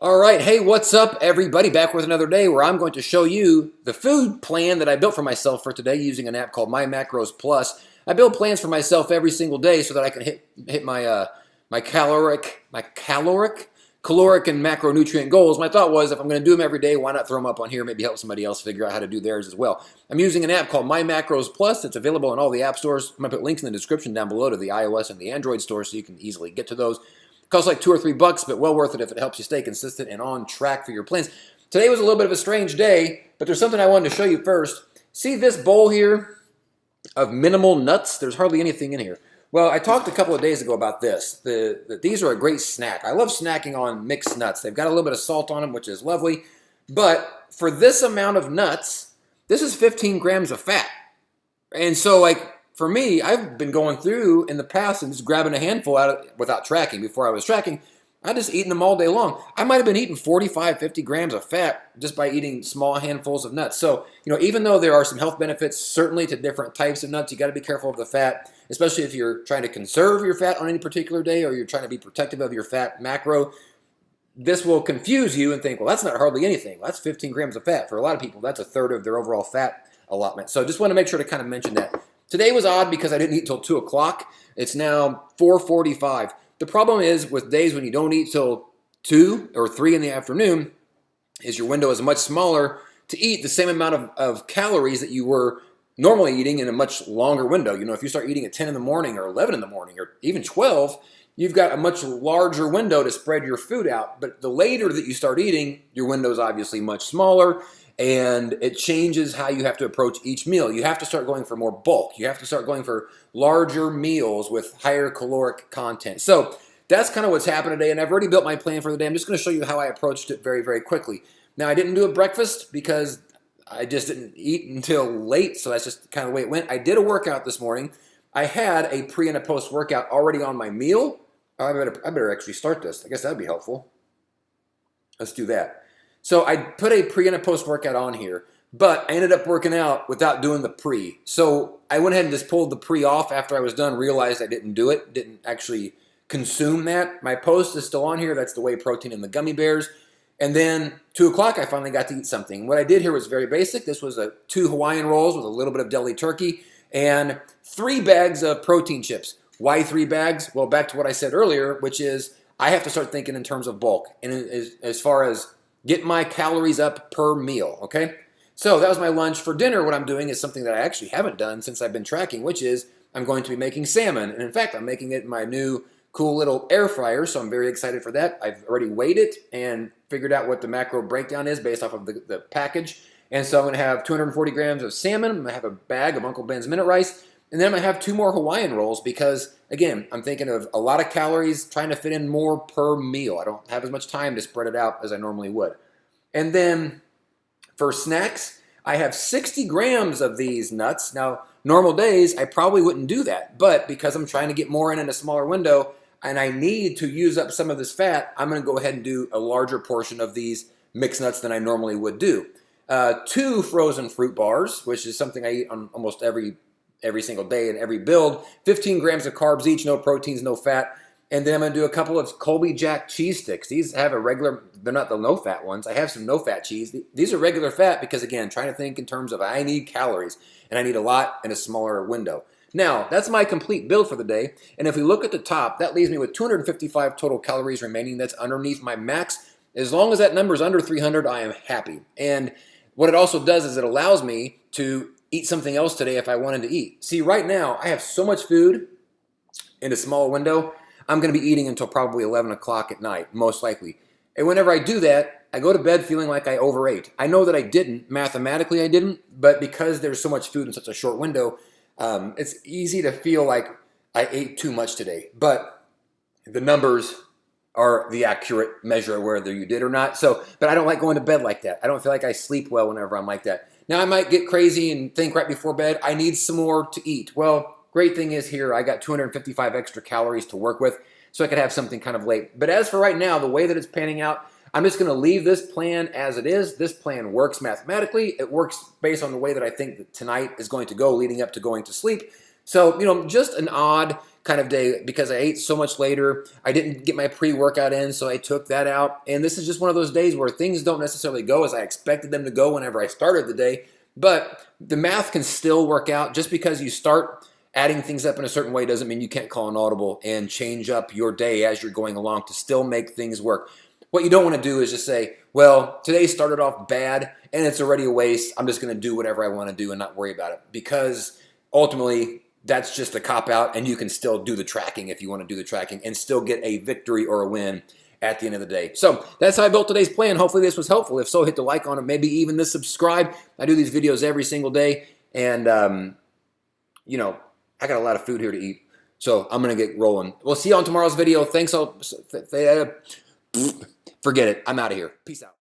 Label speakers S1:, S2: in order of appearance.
S1: All right, hey, what's up, everybody? Back with another day where I'm going to show you the food plan that I built for myself for today using an app called My Macros Plus. I build plans for myself every single day so that I can hit my caloric, caloric and macronutrient goals. My thought was if I'm going to do them every day, why not throw them up on here? Maybe help somebody else figure out how to do theirs as well. I'm using an app called My Macros Plus. It's available in all the app stores. I'm going to put links in the description down below to the iOS and the Android store so you can easily get to those. Costs like $2 or $3, but well worth it if it helps you stay consistent and on track for your plans. Today was a little bit of a strange day, but there's something I wanted to show you first. See this bowl here of minimal nuts? There's hardly anything in here. Well, I talked a couple of days ago about this. These are a great snack. I love snacking on mixed nuts. They've got a little bit of salt on them, which is lovely. But for this amount of nuts, this is 15 grams of fat. And so, for me, I've been going through in the past and just grabbing a handful without tracking. Before I was tracking, I just eating them all day long. I might have been eating 45, 50 grams of fat just by eating small handfuls of nuts. So, even though there are some health benefits, certainly to different types of nuts, you got to be careful of the fat, especially if you're trying to conserve your fat on any particular day or you're trying to be protective of your fat macro. This will confuse you and think, well, that's not hardly anything. That's 15 grams of fat. For a lot of people, that's a third of their overall fat allotment. So just want to make sure to kind of mention that. Today was odd because I didn't eat till 2 o'clock. It's now 4:45. The problem is with days when you don't eat till 2 or 3 in the afternoon is your window is much smaller to eat the same amount of calories that you were normally eating in a much longer window. If you start eating at 10 in the morning or 11 in the morning or even 12, you've got a much larger window to spread your food out. But the later that you start eating, your window is obviously much smaller. And it changes how you have to approach each meal. You have to start going for more bulk. You have to start going for larger meals with higher caloric content. So that's kind of what's happened today, and I've already built my plan for the day. I'm just going to show you how I approached it very, very quickly. Now, I didn't do a breakfast because I just didn't eat until late, so that's just kind of the way it went. I did a workout this morning. I had a pre and a post workout already on my meal. I better actually start this. I guess that would be helpful. Let's do that. So I put a pre and a post workout on here, but I ended up working out without doing the pre. So I went ahead and just pulled the pre off after I was done, realized I didn't do it, didn't actually consume that. My post is still on here. That's the whey protein and the gummy bears. And then 2 o'clock, I finally got to eat something. What I did here was very basic. This was 2 Hawaiian rolls with a little bit of deli turkey and 3 bags of protein chips. Why 3 bags? Well, back to what I said earlier, which is I have to start thinking in terms of bulk and as far as get my calories up per meal, okay? So that was my lunch. For dinner, what I'm doing is something that I actually haven't done since I've been tracking, which is I'm going to be making salmon. And in fact, I'm making it in my new cool little air fryer, so I'm very excited for that. I've already weighed it and figured out what the macro breakdown is based off of the package. And so I'm going to have 240 grams of salmon. I'm going to have a bag of Uncle Ben's Minute Rice. And then I'm going to have 2 more Hawaiian rolls because, again, I'm thinking of a lot of calories, trying to fit in more per meal. I don't have as much time to spread it out as I normally would. And then for snacks, I have 60 grams of these nuts. Now, normal days, I probably wouldn't do that. But because I'm trying to get more in a smaller window and I need to use up some of this fat, I'm going to go ahead and do a larger portion of these mixed nuts than I normally would do. 2 frozen fruit bars, which is something I eat on almost every single day in every build. 15 grams of carbs each, no proteins, no fat. And then I'm going to do a couple of Colby Jack cheese sticks. These have a regular, they're not the no-fat ones. I have some no-fat cheese. These are regular fat because, again, trying to think in terms of I need calories, and I need a lot in a smaller window. Now, that's my complete build for the day. And if we look at the top, that leaves me with 255 total calories remaining. That's underneath my max. As long as that number is under 300, I am happy. And what it also does is it allows me to eat something else today if I wanted to eat. See, right now, I have so much food in a small window, I'm going to be eating until probably 11 o'clock at night, most likely. And whenever I do that, I go to bed feeling like I overate. I know that I didn't. Mathematically, I didn't. But because there's so much food in such a short window, it's easy to feel like I ate too much today. But the numbers are the accurate measure of whether you did or not. But I don't like going to bed like that. I don't feel like I sleep well whenever I'm like that. Now, I might get crazy and think right before bed, I need some more to eat. Well, great thing is here, I got 255 extra calories to work with, so I could have something kind of late. But as for right now, the way that it's panning out, I'm just going to leave this plan as it is. This plan works mathematically. It works based on the way that I think that tonight is going to go leading up to going to sleep. So, just an odd kind of day because I ate so much later. I didn't get my pre-workout in, so I took that out. And this is just one of those days where things don't necessarily go as I expected them to go whenever I started the day. But the math can still work out. Just because you start adding things up in a certain way doesn't mean you can't call an audible and change up your day as you're going along to still make things work. What you don't want to do is just say, well, today started off bad and it's already a waste. I'm just going to do whatever I want to do and not worry about it. Because ultimately, that's just a cop-out, and you can still do the tracking if you want to do the tracking and still get a victory or a win at the end of the day. So that's how I built today's plan. Hopefully this was helpful. If so, hit the like on it, maybe even the subscribe. I do these videos every single day, and, you know, I got a lot of food here to eat, so I'm going to get rolling. We'll see you on tomorrow's video. Thanks. Forget it. I'm out of here. Peace out.